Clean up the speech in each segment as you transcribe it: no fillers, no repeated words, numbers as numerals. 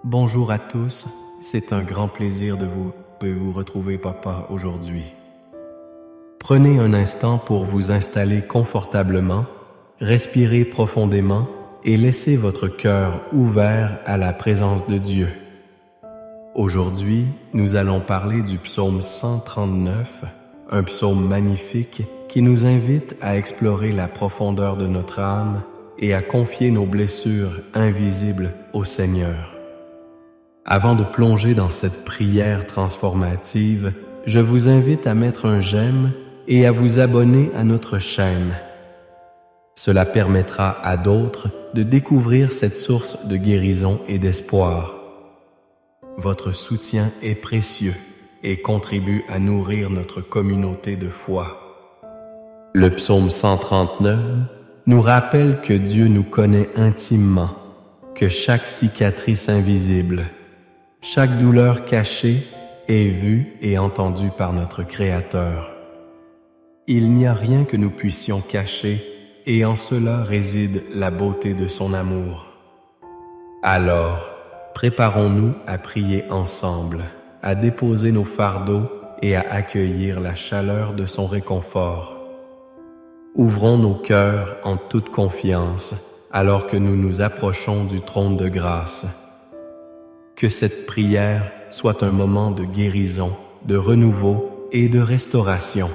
Bonjour à tous, c'est un grand plaisir de vous retrouver, papa, aujourd'hui. Prenez un instant pour vous installer confortablement, respirez profondément et laissez votre cœur ouvert à la présence de Dieu. Aujourd'hui, nous allons parler du psaume 139, un psaume magnifique qui nous invite à explorer la profondeur de notre âme et à confier nos blessures invisibles au Seigneur. Avant de plonger dans cette prière transformative, je vous invite à mettre un j'aime et à vous abonner à notre chaîne. Cela permettra à d'autres de découvrir cette source de guérison et d'espoir. Votre soutien est précieux et contribue à nourrir notre communauté de foi. Le psaume 139 nous rappelle que Dieu nous connaît intimement, que chaque cicatrice invisible, chaque douleur cachée est vue et entendue par notre Créateur. Il n'y a rien que nous puissions cacher et en cela réside la beauté de son amour. Alors, préparons-nous à prier ensemble, à déposer nos fardeaux et à accueillir la chaleur de son réconfort. Ouvrons nos cœurs en toute confiance alors que nous nous approchons du trône de grâce. Que cette prière soit un moment de guérison, de renouveau et de restauration.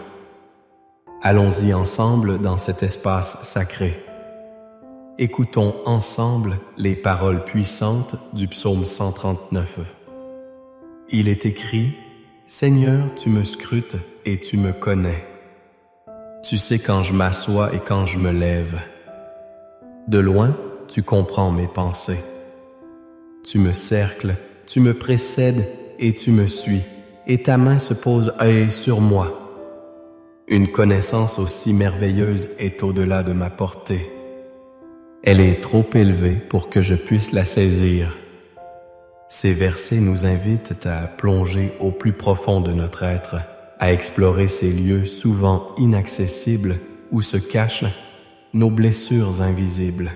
Allons-y ensemble dans cet espace sacré. Écoutons ensemble les paroles puissantes du psaume 139. Il est écrit: « Seigneur, tu me scrutes et tu me connais. Tu sais quand je m'assois et quand je me lève. De loin, tu comprends mes pensées. Tu me cercles, tu me précèdes et tu me suis, et ta main se pose sur moi. Une connaissance aussi merveilleuse est au-delà de ma portée. Elle est trop élevée pour que je puisse la saisir. » Ces versets nous invitent à plonger au plus profond de notre être, à explorer ces lieux souvent inaccessibles où se cachent nos blessures invisibles.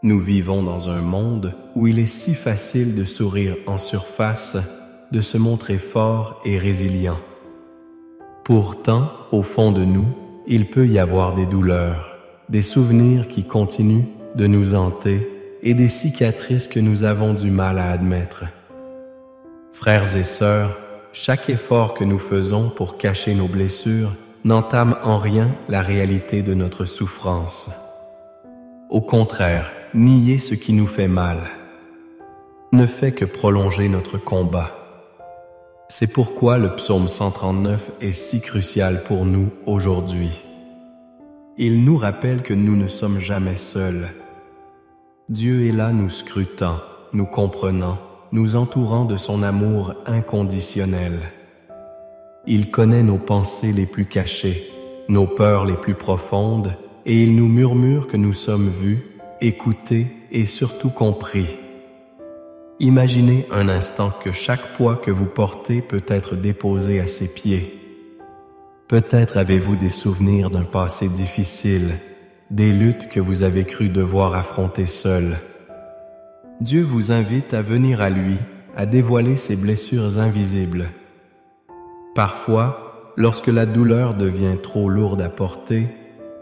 Nous vivons dans un monde où il est si facile de sourire en surface, de se montrer fort et résilient. Pourtant, au fond de nous, il peut y avoir des douleurs, des souvenirs qui continuent de nous hanter et des cicatrices que nous avons du mal à admettre. Frères et sœurs, chaque effort que nous faisons pour cacher nos blessures n'entame en rien la réalité de notre souffrance. Au contraire, nier ce qui nous fait mal ne fait que prolonger notre combat. C'est pourquoi le psaume 139 est si crucial pour nous aujourd'hui. Il nous rappelle que nous ne sommes jamais seuls. Dieu est là nous scrutant, nous comprenant, nous entourant de son amour inconditionnel. Il connaît nos pensées les plus cachées, nos peurs les plus profondes, et il nous murmure que nous sommes vus, écoutés et surtout compris. Imaginez un instant que chaque poids que vous portez peut être déposé à ses pieds. Peut-être avez-vous des souvenirs d'un passé difficile, des luttes que vous avez cru devoir affronter seul. Dieu vous invite à venir à lui, à dévoiler ses blessures invisibles. Parfois, lorsque la douleur devient trop lourde à porter,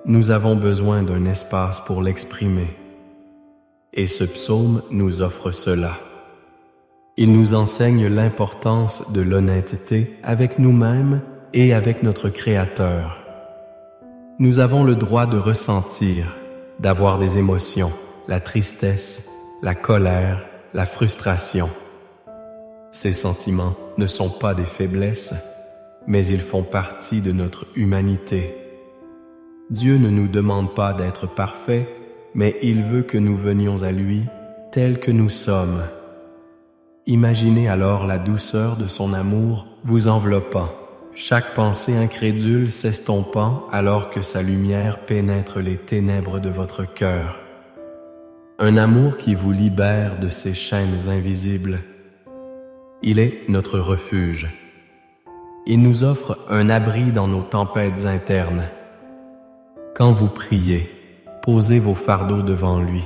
nous avons besoin d'un espace pour l'exprimer. Et ce psaume nous offre cela. Il nous enseigne l'importance de l'honnêteté avec nous-mêmes et avec notre Créateur. Nous avons le droit de ressentir, d'avoir des émotions, la tristesse, la colère, la frustration. Ces sentiments ne sont pas des faiblesses, mais ils font partie de notre humanité. Dieu ne nous demande pas d'être parfaits, mais il veut que nous venions à lui tels que nous sommes. Imaginez alors la douceur de son amour vous enveloppant, chaque pensée incrédule s'estompant alors que sa lumière pénètre les ténèbres de votre cœur. Un amour qui vous libère de ces chaînes invisibles. Il est notre refuge. Il nous offre un abri dans nos tempêtes internes. Quand vous priez, posez vos fardeaux devant lui.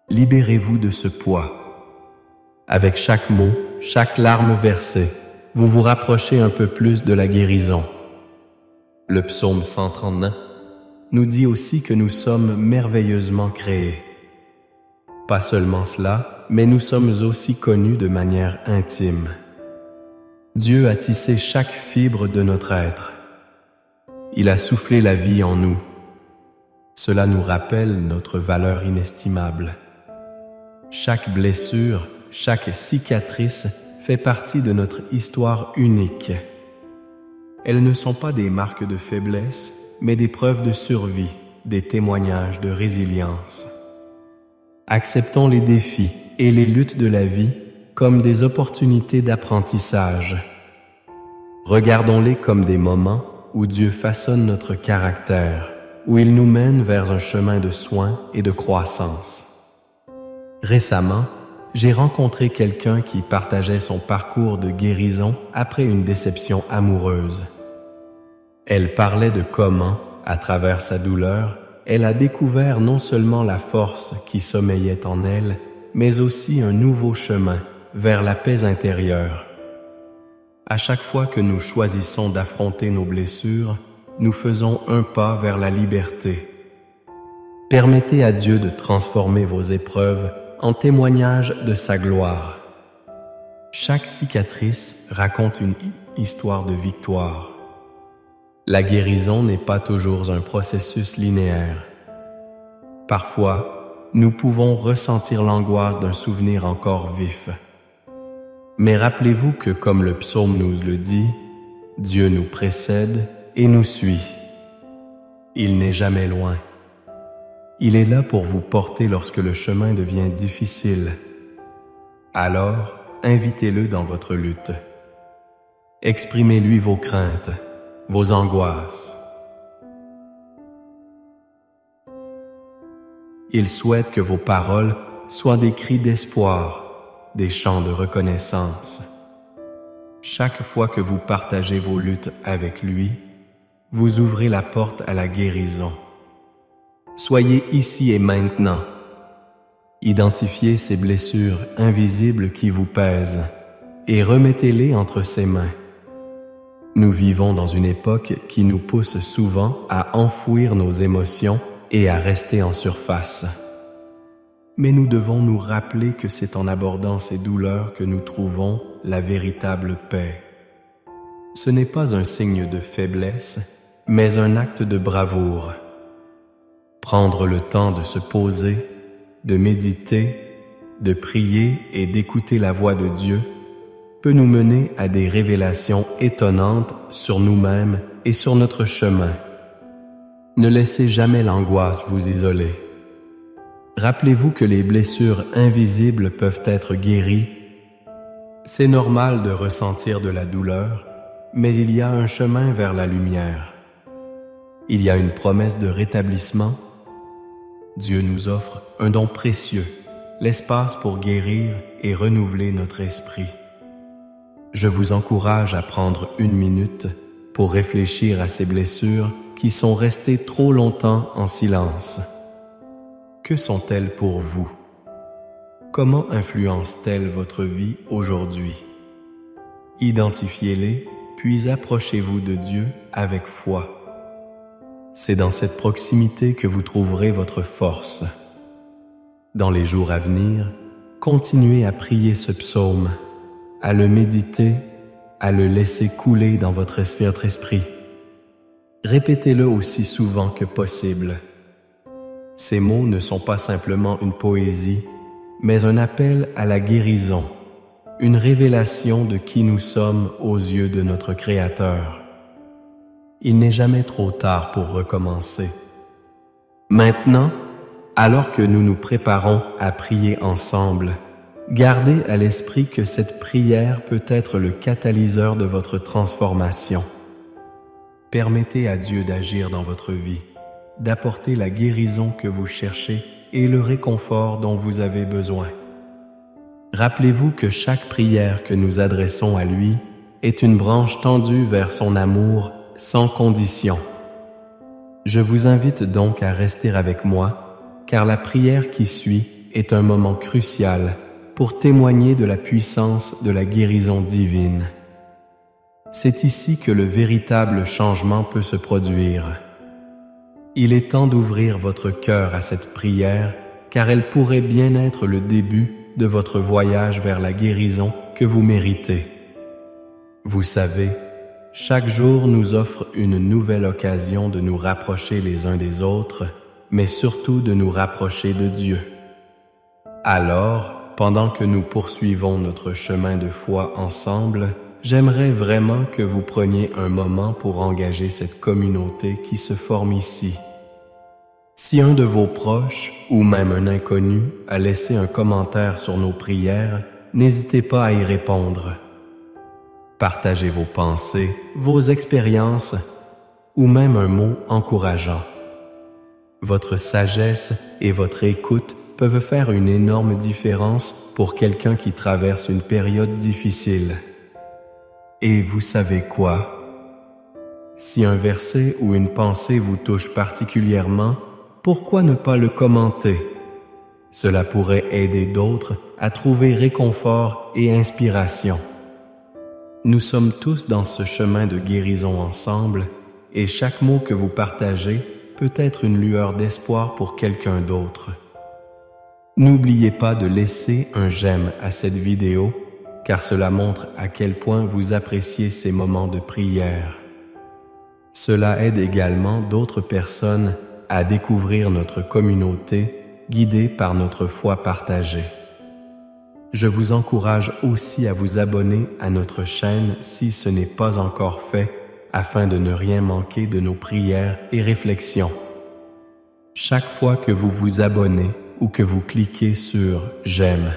Libérez-vous de ce poids. Avec chaque mot, chaque larme versée, vous vous rapprochez un peu plus de la guérison. Le psaume 139 nous dit aussi que nous sommes merveilleusement créés. Pas seulement cela, mais nous sommes aussi connus de manière intime. Dieu a tissé chaque fibre de notre être. Il a soufflé la vie en nous. Cela nous rappelle notre valeur inestimable. Chaque blessure, chaque cicatrice fait partie de notre histoire unique. Elles ne sont pas des marques de faiblesse, mais des preuves de survie, des témoignages de résilience. Acceptons les défis et les luttes de la vie comme des opportunités d'apprentissage. Regardons-les comme des moments où Dieu façonne notre caractère, où il nous mène vers un chemin de soin et de croissance. Récemment, j'ai rencontré quelqu'un qui partageait son parcours de guérison après une déception amoureuse. Elle parlait de comment, à travers sa douleur, elle a découvert non seulement la force qui sommeillait en elle, mais aussi un nouveau chemin vers la paix intérieure. À chaque fois que nous choisissons d'affronter nos blessures, nous faisons un pas vers la liberté. Permettez à Dieu de transformer vos épreuves en témoignage de sa gloire. Chaque cicatrice raconte une histoire de victoire. La guérison n'est pas toujours un processus linéaire. Parfois, nous pouvons ressentir l'angoisse d'un souvenir encore vif. Mais rappelez-vous que, comme le psaume nous le dit, Dieu nous précède et nous suit. Il n'est jamais loin. Il est là pour vous porter lorsque le chemin devient difficile. Alors, invitez-le dans votre lutte. Exprimez-lui vos craintes, vos angoisses. Il souhaite que vos paroles soient des cris d'espoir, des chants de reconnaissance. Chaque fois que vous partagez vos luttes avec lui, vous ouvrez la porte à la guérison. Soyez ici et maintenant. Identifiez ces blessures invisibles qui vous pèsent et remettez-les entre ses mains. Nous vivons dans une époque qui nous pousse souvent à enfouir nos émotions et à rester en surface. Mais nous devons nous rappeler que c'est en abordant ces douleurs que nous trouvons la véritable paix. Ce n'est pas un signe de faiblesse, mais un acte de bravoure. Prendre le temps de se poser, de méditer, de prier et d'écouter la voix de Dieu peut nous mener à des révélations étonnantes sur nous-mêmes et sur notre chemin. Ne laissez jamais l'angoisse vous isoler. Rappelez-vous que les blessures invisibles peuvent être guéries. C'est normal de ressentir de la douleur, mais il y a un chemin vers la lumière. Il y a une promesse de rétablissement. Dieu nous offre un don précieux, l'espace pour guérir et renouveler notre esprit. Je vous encourage à prendre 1 minute pour réfléchir à ces blessures qui sont restées trop longtemps en silence. Que sont-elles pour vous? Comment influencent-elles votre vie aujourd'hui? Identifiez-les, puis approchez-vous de Dieu avec foi. C'est dans cette proximité que vous trouverez votre force. Dans les jours à venir, continuez à prier ce psaume, à le méditer, à le laisser couler dans votre esprit. Répétez-le aussi souvent que possible. Ces mots ne sont pas simplement une poésie, mais un appel à la guérison, une révélation de qui nous sommes aux yeux de notre Créateur. Il n'est jamais trop tard pour recommencer. Maintenant, alors que nous nous préparons à prier ensemble, gardez à l'esprit que cette prière peut être le catalyseur de votre transformation. Permettez à Dieu d'agir dans votre vie, d'apporter la guérison que vous cherchez et le réconfort dont vous avez besoin. Rappelez-vous que chaque prière que nous adressons à lui est une branche tendue vers son amour sans condition. Je vous invite donc à rester avec moi, car la prière qui suit est un moment crucial pour témoigner de la puissance de la guérison divine. C'est ici que le véritable changement peut se produire. Il est temps d'ouvrir votre cœur à cette prière, car elle pourrait bien être le début de votre voyage vers la guérison que vous méritez. Vous savez, chaque jour nous offre une nouvelle occasion de nous rapprocher les uns des autres, mais surtout de nous rapprocher de Dieu. Alors, pendant que nous poursuivons notre chemin de foi ensemble, j'aimerais vraiment que vous preniez un moment pour engager cette communauté qui se forme ici. Si un de vos proches, ou même un inconnu, a laissé un commentaire sur nos prières, n'hésitez pas à y répondre. Partagez vos pensées, vos expériences, ou même un mot encourageant. Votre sagesse et votre écoute peuvent faire une énorme différence pour quelqu'un qui traverse une période difficile. Et vous savez quoi? Si un verset ou une pensée vous touche particulièrement, pourquoi ne pas le commenter? Cela pourrait aider d'autres à trouver réconfort et inspiration. Nous sommes tous dans ce chemin de guérison ensemble, et chaque mot que vous partagez peut être une lueur d'espoir pour quelqu'un d'autre. N'oubliez pas de laisser un j'aime à cette vidéo, car cela montre à quel point vous appréciez ces moments de prière. Cela aide également d'autres personnes à découvrir notre communauté guidée par notre foi partagée. Je vous encourage aussi à vous abonner à notre chaîne si ce n'est pas encore fait, afin de ne rien manquer de nos prières et réflexions. Chaque fois que vous vous abonnez ou que vous cliquez sur « J'aime »,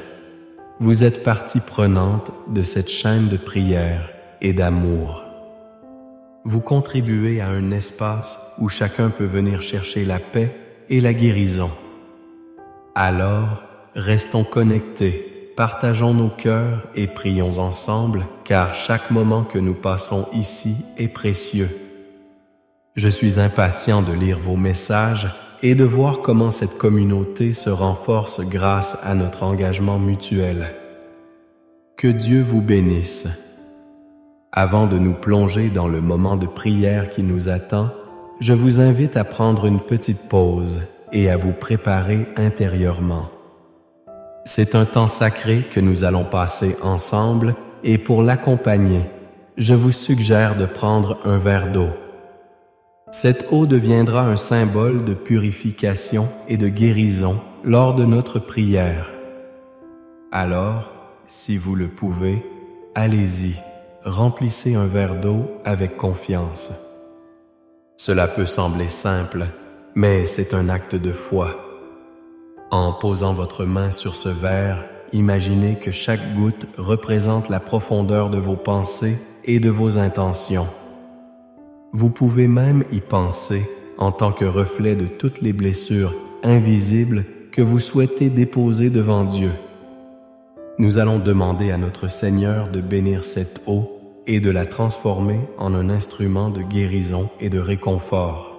vous êtes partie prenante de cette chaîne de prière et d'amour. Vous contribuez à un espace où chacun peut venir chercher la paix et la guérison. Alors, restons connectés, partageons nos cœurs et prions ensemble, car chaque moment que nous passons ici est précieux. Je suis impatient de lire vos messages et de voir comment cette communauté se renforce grâce à notre engagement mutuel. Que Dieu vous bénisse. Avant de nous plonger dans le moment de prière qui nous attend, je vous invite à prendre une petite pause et à vous préparer intérieurement. C'est un temps sacré que nous allons passer ensemble et pour l'accompagner, je vous suggère de prendre un verre d'eau. Cette eau deviendra un symbole de purification et de guérison lors de notre prière. Alors, si vous le pouvez, allez-y, remplissez un verre d'eau avec confiance. Cela peut sembler simple, mais c'est un acte de foi. En posant votre main sur ce verre, imaginez que chaque goutte représente la profondeur de vos pensées et de vos intentions. Vous pouvez même y penser en tant que reflet de toutes les blessures invisibles que vous souhaitez déposer devant Dieu. Nous allons demander à notre Seigneur de bénir cette eau et de la transformer en un instrument de guérison et de réconfort.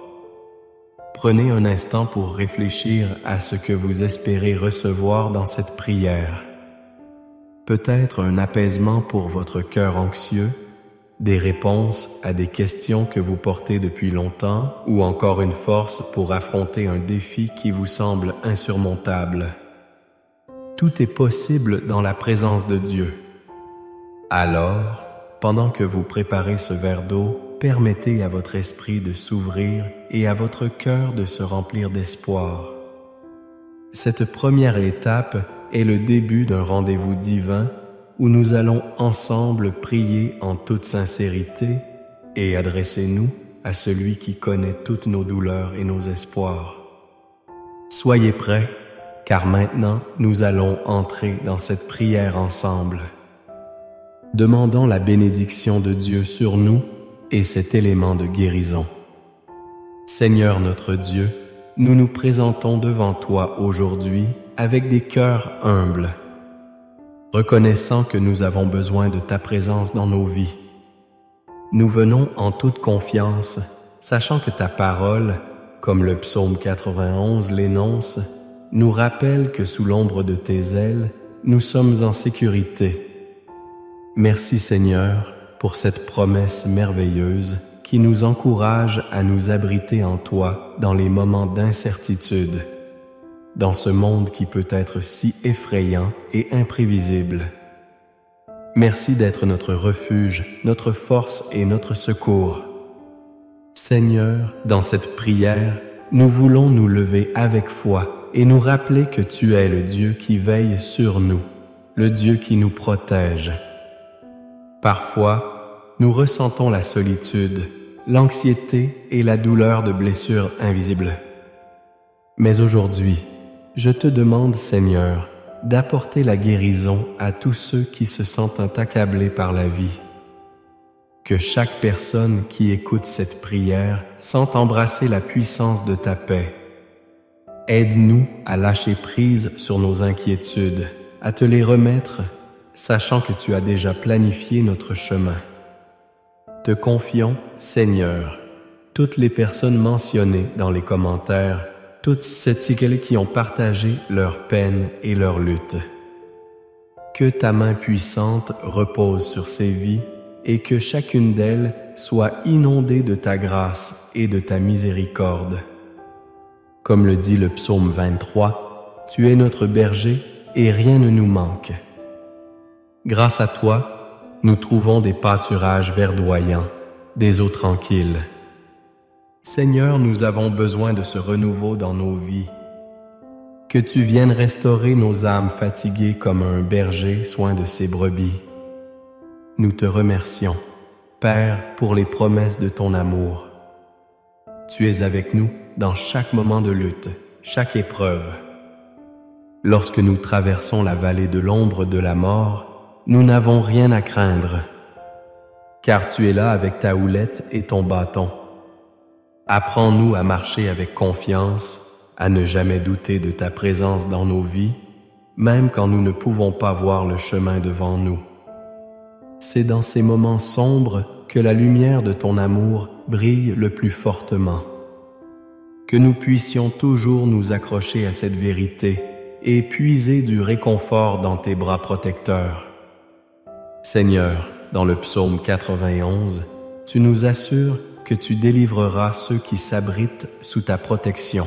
Prenez un instant pour réfléchir à ce que vous espérez recevoir dans cette prière. Peut-être un apaisement pour votre cœur anxieux, des réponses à des questions que vous portez depuis longtemps ou encore une force pour affronter un défi qui vous semble insurmontable. Tout est possible dans la présence de Dieu. Alors, pendant que vous préparez ce verre d'eau, permettez à votre esprit de s'ouvrir et à votre cœur de se remplir d'espoir. Cette première étape est le début d'un rendez-vous divin où nous allons ensemble prier en toute sincérité et adressez-nous à celui qui connaît toutes nos douleurs et nos espoirs. Soyez prêts, car maintenant nous allons entrer dans cette prière ensemble. Demandons la bénédiction de Dieu sur nous et cet élément de guérison. Seigneur notre Dieu, nous nous présentons devant toi aujourd'hui avec des cœurs humbles, reconnaissant que nous avons besoin de ta présence dans nos vies. Nous venons en toute confiance, sachant que ta parole, comme le psaume 91 l'énonce, nous rappelle que sous l'ombre de tes ailes, nous sommes en sécurité. Merci Seigneur pour cette promesse merveilleuse qui nous encourage à nous abriter en Toi dans les moments d'incertitude, dans ce monde qui peut être si effrayant et imprévisible. Merci d'être notre refuge, notre force et notre secours. Seigneur, dans cette prière, nous voulons nous lever avec foi et nous rappeler que Tu es le Dieu qui veille sur nous, le Dieu qui nous protège. Parfois, nous ressentons la solitude, l'anxiété et la douleur de blessures invisibles. Mais aujourd'hui, je te demande, Seigneur, d'apporter la guérison à tous ceux qui se sentent accablés par la vie. Que chaque personne qui écoute cette prière sente embrasser la puissance de Ta paix. Aide-nous à lâcher prise sur nos inquiétudes, à Te les remettre, sachant que Tu as déjà planifié notre chemin. Te confions, Seigneur, toutes les personnes mentionnées dans les commentaires, toutes celles qui ont partagé leurs peines et leurs luttes. Que Ta main puissante repose sur ces vies et que chacune d'elles soit inondée de Ta grâce et de Ta miséricorde. Comme le dit le psaume 23, Tu es notre berger et rien ne nous manque. Grâce à Toi, nous trouvons des pâturages verdoyants, des eaux tranquilles. Seigneur, nous avons besoin de ce renouveau dans nos vies. Que Tu viennes restaurer nos âmes fatiguées comme un berger soin de ses brebis. Nous Te remercions, Père, pour les promesses de Ton amour. Tu es avec nous dans chaque moment de lutte, chaque épreuve. Lorsque nous traversons la vallée de l'ombre de la mort, nous n'avons rien à craindre, car Tu es là avec Ta houlette et Ton bâton. Apprends-nous à marcher avec confiance, à ne jamais douter de Ta présence dans nos vies, même quand nous ne pouvons pas voir le chemin devant nous. C'est dans ces moments sombres que la lumière de Ton amour brille le plus fortement. Que nous puissions toujours nous accrocher à cette vérité et puiser du réconfort dans Tes bras protecteurs. Seigneur, dans le psaume 91, Tu nous assures que Tu délivreras ceux qui s'abritent sous Ta protection.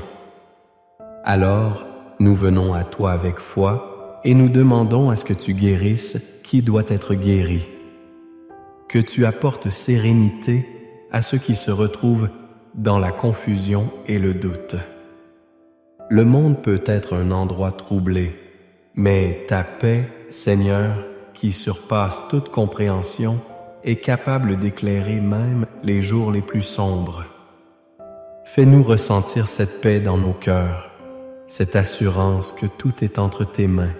Alors, nous venons à Toi avec foi et nous demandons à ce que Tu guérisses qui doit être guéri. Que Tu apportes sérénité à ceux qui se retrouvent dans la confusion et le doute. Le monde peut être un endroit troublé, mais Ta paix, Seigneur, qui surpasse toute compréhension, est capable d'éclairer même les jours les plus sombres. Fais-nous ressentir cette paix dans nos cœurs, cette assurance que tout est entre Tes mains.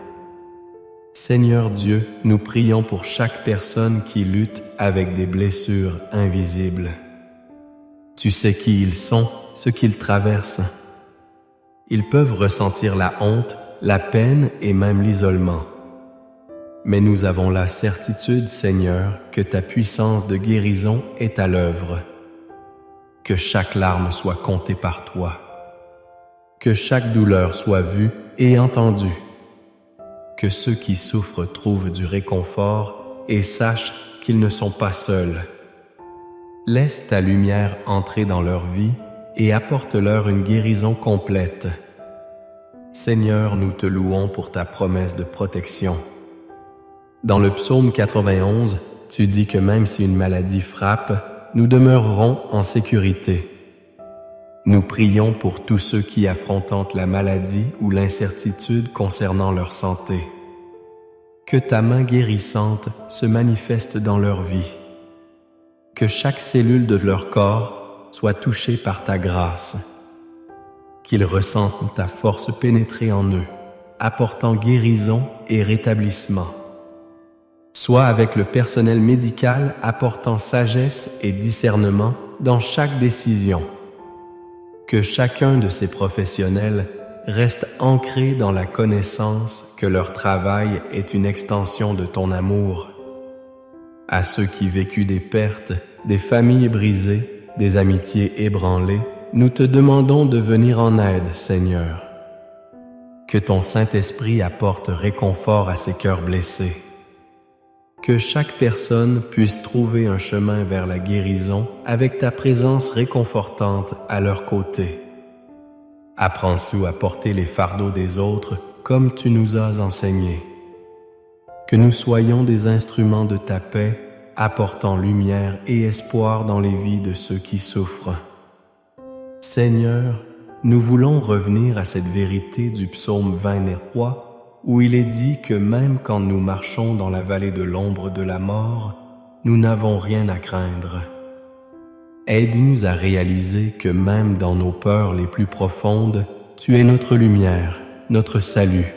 Seigneur Dieu, nous prions pour chaque personne qui lutte avec des blessures invisibles. Tu sais qui ils sont, ce qu'ils traversent. Ils peuvent ressentir la honte, la peine et même l'isolement. Mais nous avons la certitude, Seigneur, que Ta puissance de guérison est à l'œuvre. Que chaque larme soit comptée par Toi. Que chaque douleur soit vue et entendue. Que ceux qui souffrent trouvent du réconfort et sachent qu'ils ne sont pas seuls. Laisse Ta lumière entrer dans leur vie et apporte-leur une guérison complète. Seigneur, nous Te louons pour Ta promesse de protection. Dans le psaume 91, Tu dis que même si une maladie frappe, nous demeurerons en sécurité. Nous prions pour tous ceux qui affrontent la maladie ou l'incertitude concernant leur santé. Que Ta main guérissante se manifeste dans leur vie. Que chaque cellule de leur corps soit touchée par Ta grâce. Qu'ils ressentent Ta force pénétrer en eux, apportant guérison et rétablissement. Soit avec le personnel médical apportant sagesse et discernement dans chaque décision. Que chacun de ces professionnels reste ancré dans la connaissance que leur travail est une extension de Ton amour. À ceux qui vécu des pertes, des familles brisées, des amitiés ébranlées, nous Te demandons de venir en aide, Seigneur. Que ton Saint-Esprit apporte réconfort à ces cœurs blessés. Que chaque personne puisse trouver un chemin vers la guérison avec ta présence réconfortante à leur côté. Apprends-nous à porter les fardeaux des autres comme tu nous as enseigné. Que nous soyons des instruments de ta paix, apportant lumière et espoir dans les vies de ceux qui souffrent. Seigneur, nous voulons revenir à cette vérité du psaume 23, où il est dit que même quand nous marchons dans la vallée de l'ombre de la mort, nous n'avons rien à craindre. Aide-nous à réaliser que même dans nos peurs les plus profondes, tu es notre lumière, notre salut.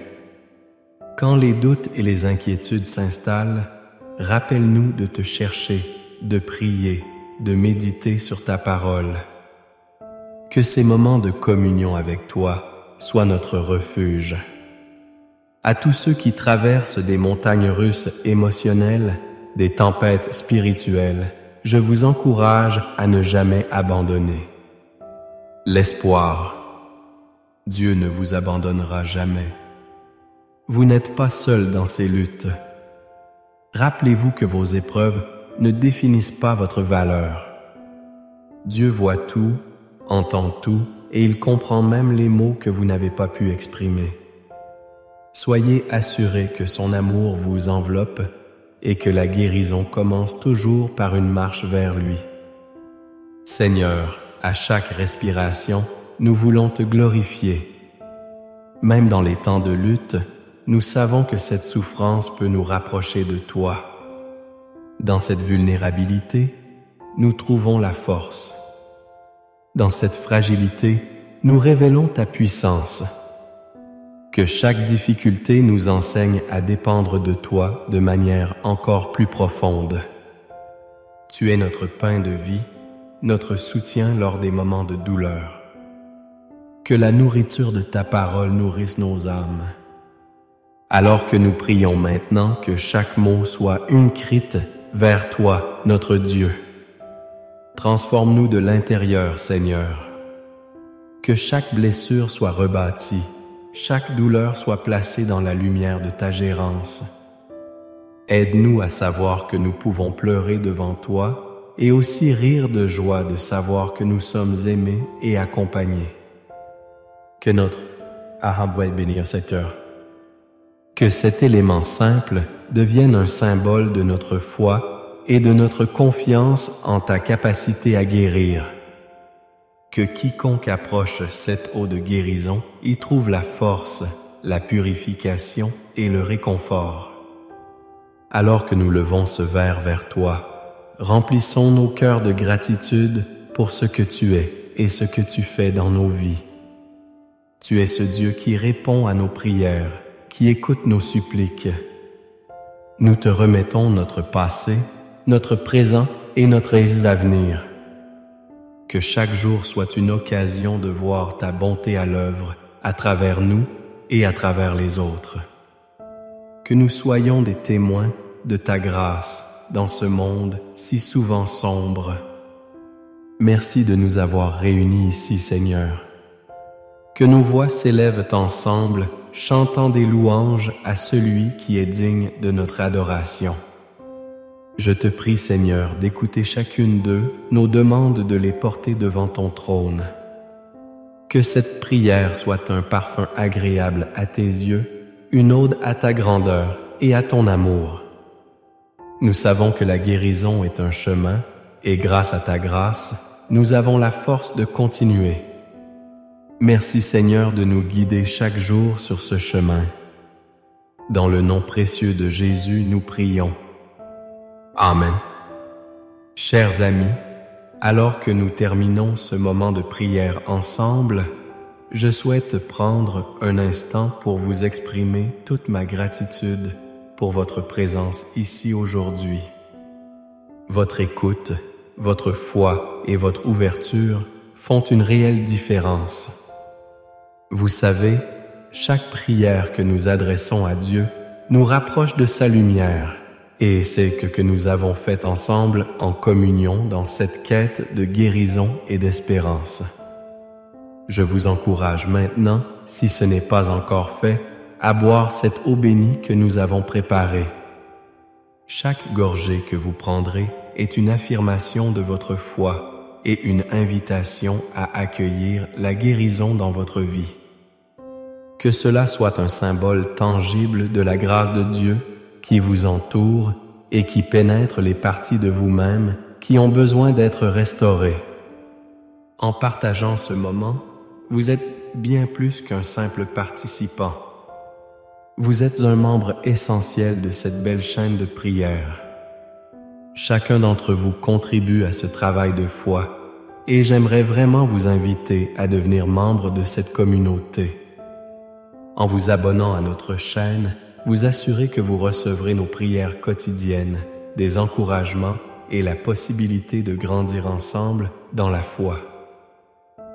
Quand les doutes et les inquiétudes s'installent, rappelle-nous de te chercher, de prier, de méditer sur ta parole. Que ces moments de communion avec toi soient notre refuge. À tous ceux qui traversent des montagnes russes émotionnelles, des tempêtes spirituelles, je vous encourage à ne jamais abandonner. L'espoir. Dieu ne vous abandonnera jamais. Vous n'êtes pas seul dans ces luttes. Rappelez-vous que vos épreuves ne définissent pas votre valeur. Dieu voit tout, entend tout, et il comprend même les mots que vous n'avez pas pu exprimer. Soyez assurés que son amour vous enveloppe et que la guérison commence toujours par une marche vers lui. Seigneur, à chaque respiration, nous voulons te glorifier. Même dans les temps de lutte, nous savons que cette souffrance peut nous rapprocher de toi. Dans cette vulnérabilité, nous trouvons la force. Dans cette fragilité, nous révélons ta puissance. Que chaque difficulté nous enseigne à dépendre de toi de manière encore plus profonde. Tu es notre pain de vie, notre soutien lors des moments de douleur. Que la nourriture de ta parole nourrisse nos âmes. Alors que nous prions maintenant, que chaque mot soit une crite vers toi, notre Dieu. Transforme-nous de l'intérieur, Seigneur. Que chaque blessure soit rebâtie, chaque douleur soit placée dans la lumière de ta gérance. Aide-nous à savoir que nous pouvons pleurer devant toi et aussi rire de joie de savoir que nous sommes aimés et accompagnés. Que notre que cet élément simple devienne un symbole de notre foi et de notre confiance en ta capacité à guérir. Que quiconque approche cette eau de guérison y trouve la force, la purification et le réconfort. Alors que nous levons ce verre vers toi, remplissons nos cœurs de gratitude pour ce que tu es et ce que tu fais dans nos vies. Tu es ce Dieu qui répond à nos prières, qui écoute nos suppliques. Nous te remettons notre passé, notre présent et notre avenir. Que chaque jour soit une occasion de voir ta bonté à l'œuvre à travers nous et à travers les autres. Que nous soyons des témoins de ta grâce dans ce monde si souvent sombre. Merci de nous avoir réunis ici, Seigneur. Que nos voix s'élèvent ensemble, chantant des louanges à celui qui est digne de notre adoration. Je te prie, Seigneur, d'écouter chacune d'eux, nos demandes de les porter devant ton trône. Que cette prière soit un parfum agréable à tes yeux, une ode à ta grandeur et à ton amour. Nous savons que la guérison est un chemin, et grâce à ta grâce, nous avons la force de continuer. Merci, Seigneur, de nous guider chaque jour sur ce chemin. Dans le nom précieux de Jésus, nous prions. Amen. Chers amis, alors que nous terminons ce moment de prière ensemble, je souhaite prendre un instant pour vous exprimer toute ma gratitude pour votre présence ici aujourd'hui. Votre écoute, votre foi et votre ouverture font une réelle différence. Vous savez, chaque prière que nous adressons à Dieu nous rapproche de sa lumière, et c'est que nous avons fait ensemble en communion dans cette quête de guérison et d'espérance. Je vous encourage maintenant, si ce n'est pas encore fait, à boire cette eau bénie que nous avons préparée. Chaque gorgée que vous prendrez est une affirmation de votre foi et une invitation à accueillir la guérison dans votre vie. Que cela soit un symbole tangible de la grâce de Dieu qui vous entoure et qui pénètre les parties de vous-même qui ont besoin d'être restaurées. En partageant ce moment, vous êtes bien plus qu'un simple participant. Vous êtes un membre essentiel de cette belle chaîne de prière. Chacun d'entre vous contribue à ce travail de foi et j'aimerais vraiment vous inviter à devenir membre de cette communauté. En vous abonnant à notre chaîne, vous assurez que vous recevrez nos prières quotidiennes, des encouragements et la possibilité de grandir ensemble dans la foi.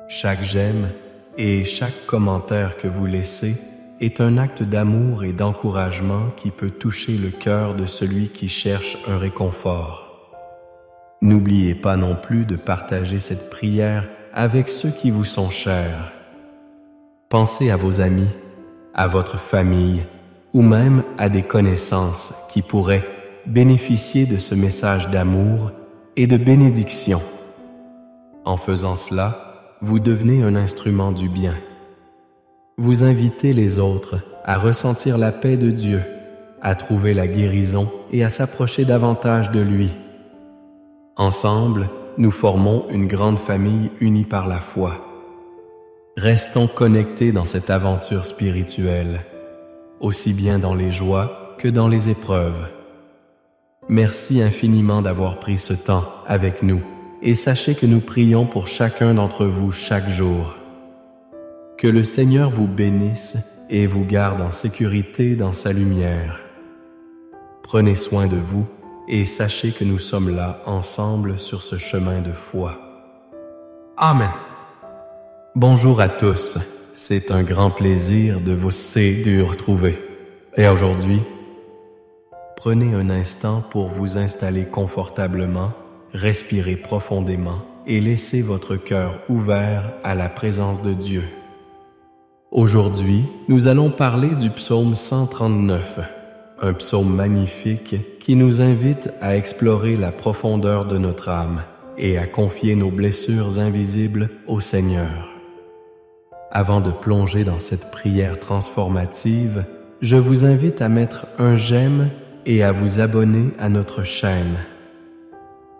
Chaque j'aime et chaque commentaire que vous laissez est un acte d'amour et d'encouragement qui peut toucher le cœur de celui qui cherche un réconfort. N'oubliez pas non plus de partager cette prière avec ceux qui vous sont chers. Pensez à vos amis, à votre famille ou même à des connaissances qui pourraient bénéficier de ce message d'amour et de bénédiction. En faisant cela, vous devenez un instrument du bien. Vous invitez les autres à ressentir la paix de Dieu, à trouver la guérison et à s'approcher davantage de lui. Ensemble, nous formons une grande famille unie par la foi. Restons connectés dans cette aventure spirituelle, aussi bien dans les joies que dans les épreuves. Merci infiniment d'avoir pris ce temps avec nous et sachez que nous prions pour chacun d'entre vous chaque jour. Que le Seigneur vous bénisse et vous garde en sécurité dans sa lumière. Prenez soin de vous et sachez que nous sommes là ensemble sur ce chemin de foi. Amen. Bonjour à tous, c'est un grand plaisir de vous retrouver. Et aujourd'hui, prenez un instant pour vous installer confortablement, respirez profondément et laissez votre cœur ouvert à la présence de Dieu. Aujourd'hui, nous allons parler du psaume 139, un psaume magnifique qui nous invite à explorer la profondeur de notre âme et à confier nos blessures invisibles au Seigneur. Avant de plonger dans cette prière transformative, je vous invite à mettre un j'aime et à vous abonner à notre chaîne.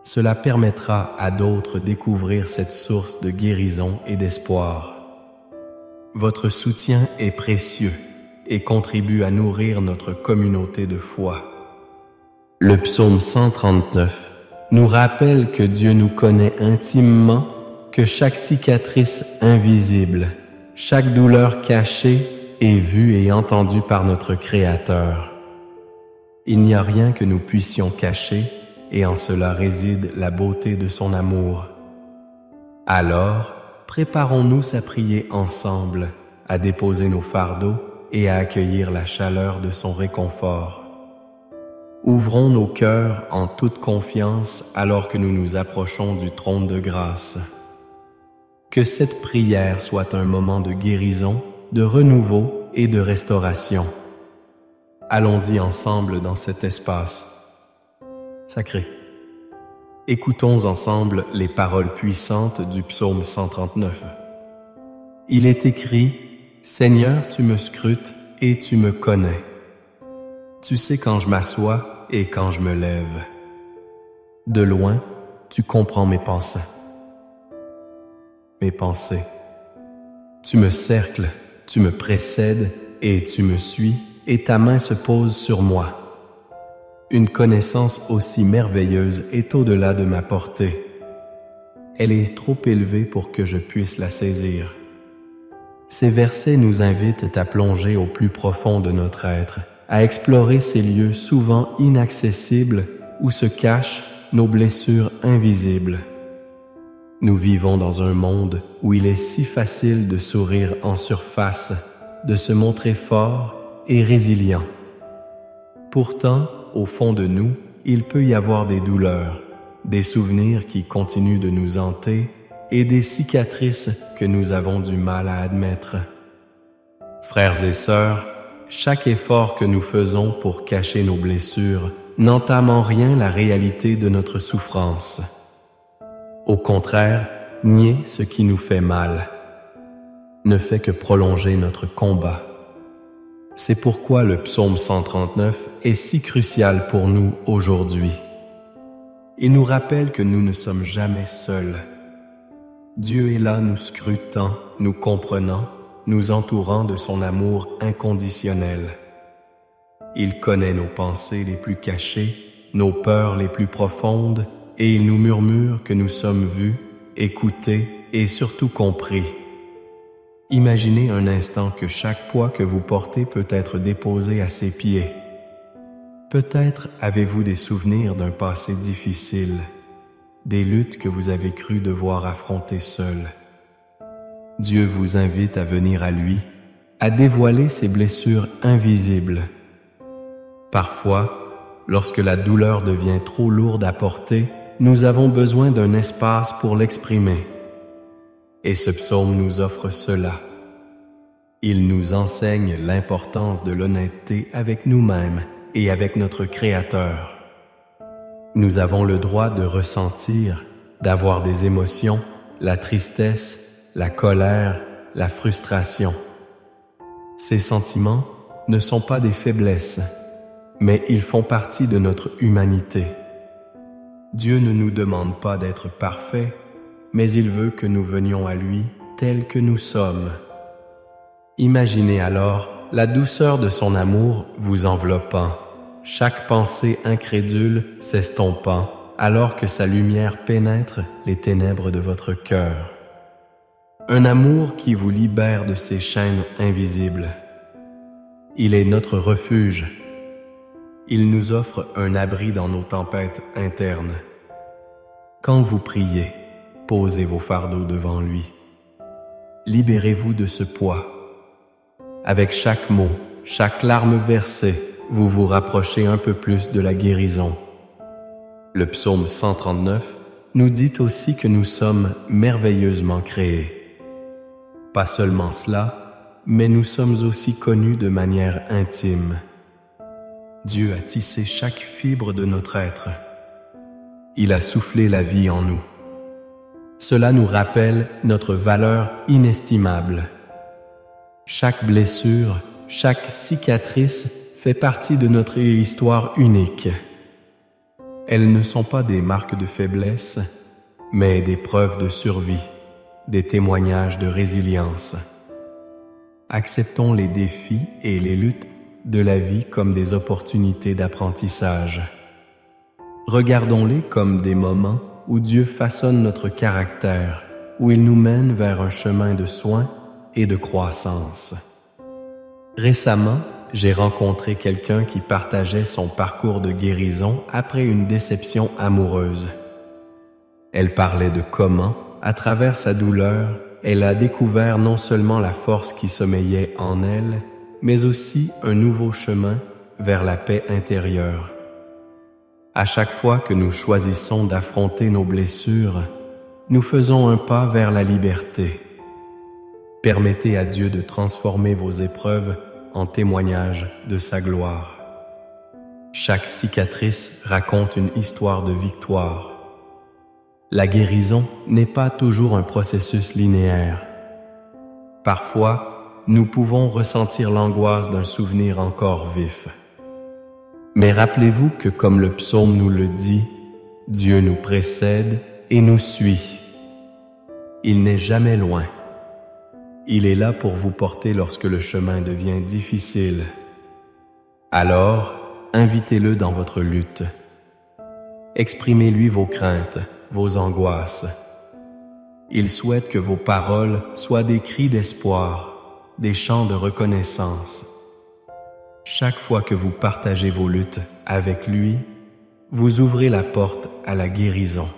Cela permettra à d'autres de découvrir cette source de guérison et d'espoir. Votre soutien est précieux et contribue à nourrir notre communauté de foi. Le psaume 139 nous rappelle que Dieu nous connaît intimement, que chaque cicatrice invisible, chaque douleur cachée est vue et entendue par notre Créateur. Il n'y a rien que nous puissions cacher et en cela réside la beauté de son amour. Alors, préparons-nous à prier ensemble, à déposer nos fardeaux et à accueillir la chaleur de son réconfort. Ouvrons nos cœurs en toute confiance alors que nous nous approchons du trône de grâce. Que cette prière soit un moment de guérison, de renouveau et de restauration. Allons-y ensemble dans cet espace sacré. Écoutons ensemble les paroles puissantes du psaume 139. Il est écrit « Seigneur, tu me scrutes et tu me connais. Tu sais quand je m'assois et quand je me lève. De loin, tu comprends mes pensées. Tu me cercles, tu me précèdes et tu me suis et ta main se pose sur moi. Une connaissance aussi merveilleuse est au-delà de ma portée. Elle est trop élevée pour que je puisse la saisir. Ces versets nous invitent à plonger au plus profond de notre être, à explorer ces lieux souvent inaccessibles où se cachent nos blessures invisibles. Nous vivons dans un monde où il est si facile de sourire en surface, de se montrer fort et résilient. Pourtant, au fond de nous, il peut y avoir des douleurs, des souvenirs qui continuent de nous hanter et des cicatrices que nous avons du mal à admettre. Frères et sœurs, chaque effort que nous faisons pour cacher nos blessures n'entame en rien la réalité de notre souffrance. Au contraire, nier ce qui nous fait mal ne fait que prolonger notre combat. C'est pourquoi le psaume 139 est si crucial pour nous aujourd'hui. Il nous rappelle que nous ne sommes jamais seuls. Dieu est là nous scrutant, nous comprenant, nous entourant de son amour inconditionnel. Il connaît nos pensées les plus cachées, nos peurs les plus profondes, et il nous murmure que nous sommes vus, écoutés et surtout compris. Imaginez un instant que chaque poids que vous portez peut être déposé à ses pieds. Peut-être avez-vous des souvenirs d'un passé difficile, des luttes que vous avez cru devoir affronter seul. Dieu vous invite à venir à lui, à dévoiler ces blessures invisibles. Parfois, lorsque la douleur devient trop lourde à porter, nous avons besoin d'un espace pour l'exprimer. Et ce psaume nous offre cela. Il nous enseigne l'importance de l'honnêteté avec nous-mêmes et avec notre Créateur. Nous avons le droit de ressentir, d'avoir des émotions, la tristesse, la colère, la frustration. Ces sentiments ne sont pas des faiblesses, mais ils font partie de notre humanité. Dieu ne nous demande pas d'être parfaits, mais il veut que nous venions à lui tels que nous sommes. Imaginez alors la douceur de son amour vous enveloppant, chaque pensée incrédule s'estompant, alors que sa lumière pénètre les ténèbres de votre cœur. Un amour qui vous libère de ces chaînes invisibles. Il est notre refuge. Il nous offre un abri dans nos tempêtes internes. Quand vous priez, posez vos fardeaux devant lui. Libérez-vous de ce poids. Avec chaque mot, chaque larme versée, vous vous rapprochez un peu plus de la guérison. Le psaume 139 nous dit aussi que nous sommes merveilleusement créés. Pas seulement cela, mais nous sommes aussi connus de manière intime. Dieu a tissé chaque fibre de notre être. Il a soufflé la vie en nous. Cela nous rappelle notre valeur inestimable. Chaque blessure, chaque cicatrice fait partie de notre histoire unique. Elles ne sont pas des marques de faiblesse, mais des preuves de survie, des témoignages de résilience. Acceptons les défis et les luttes de la vie comme des opportunités d'apprentissage. Regardons-les comme des moments où Dieu façonne notre caractère, où il nous mène vers un chemin de soin et de croissance. Récemment, j'ai rencontré quelqu'un qui partageait son parcours de guérison après une déception amoureuse. Elle parlait de comment, à travers sa douleur, elle a découvert non seulement la force qui sommeillait en elle, mais aussi un nouveau chemin vers la paix intérieure. À chaque fois que nous choisissons d'affronter nos blessures, nous faisons un pas vers la liberté. Permettez à Dieu de transformer vos épreuves en témoignage de sa gloire. Chaque cicatrice raconte une histoire de victoire. La guérison n'est pas toujours un processus linéaire. Parfois, nous pouvons ressentir l'angoisse d'un souvenir encore vif. Mais rappelez-vous que comme le psaume nous le dit, Dieu nous précède et nous suit. Il n'est jamais loin. Il est là pour vous porter lorsque le chemin devient difficile. Alors, invitez-le dans votre lutte. Exprimez-lui vos craintes, vos angoisses. Il souhaite que vos paroles soient des cris d'espoir, des chants de reconnaissance. Chaque fois que vous partagez vos luttes avec lui, vous ouvrez la porte à la guérison.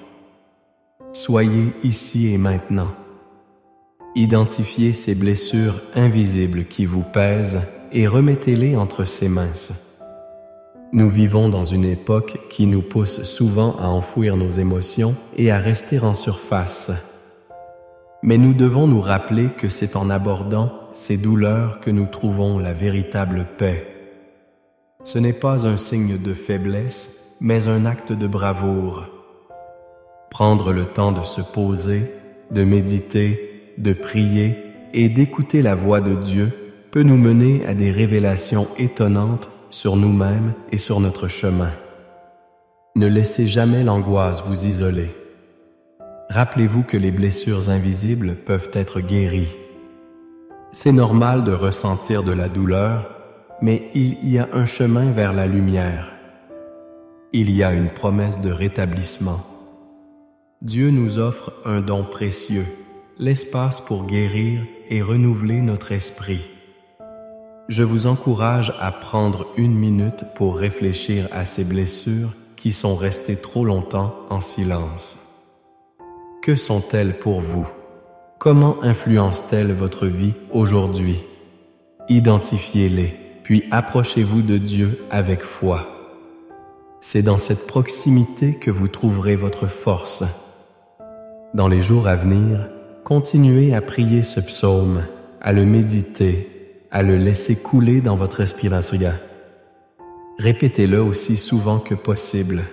Soyez ici et maintenant. Identifiez ces blessures invisibles qui vous pèsent et remettez-les entre ses mains. Nous vivons dans une époque qui nous pousse souvent à enfouir nos émotions et à rester en surface. Mais nous devons nous rappeler que c'est en abordant ces douleurs que nous trouvons la véritable paix. Ce n'est pas un signe de faiblesse, mais un acte de bravoure. Prendre le temps de se poser, de méditer, de prier et d'écouter la voix de Dieu peut nous mener à des révélations étonnantes sur nous-mêmes et sur notre chemin. Ne laissez jamais l'angoisse vous isoler. Rappelez-vous que les blessures invisibles peuvent être guéries. C'est normal de ressentir de la douleur, mais il y a un chemin vers la lumière. Il y a une promesse de rétablissement. Dieu nous offre un don précieux, l'espace pour guérir et renouveler notre esprit. Je vous encourage à prendre une minute pour réfléchir à ces blessures qui sont restées trop longtemps en silence. Que sont-elles pour vous? Comment influencent-elles votre vie aujourd'hui? Identifiez-les, puis approchez-vous de Dieu avec foi. C'est dans cette proximité que vous trouverez votre force. Dans les jours à venir, continuez à prier ce psaume, à le méditer, à le laisser couler dans votre respiration. Répétez-le aussi souvent que possible.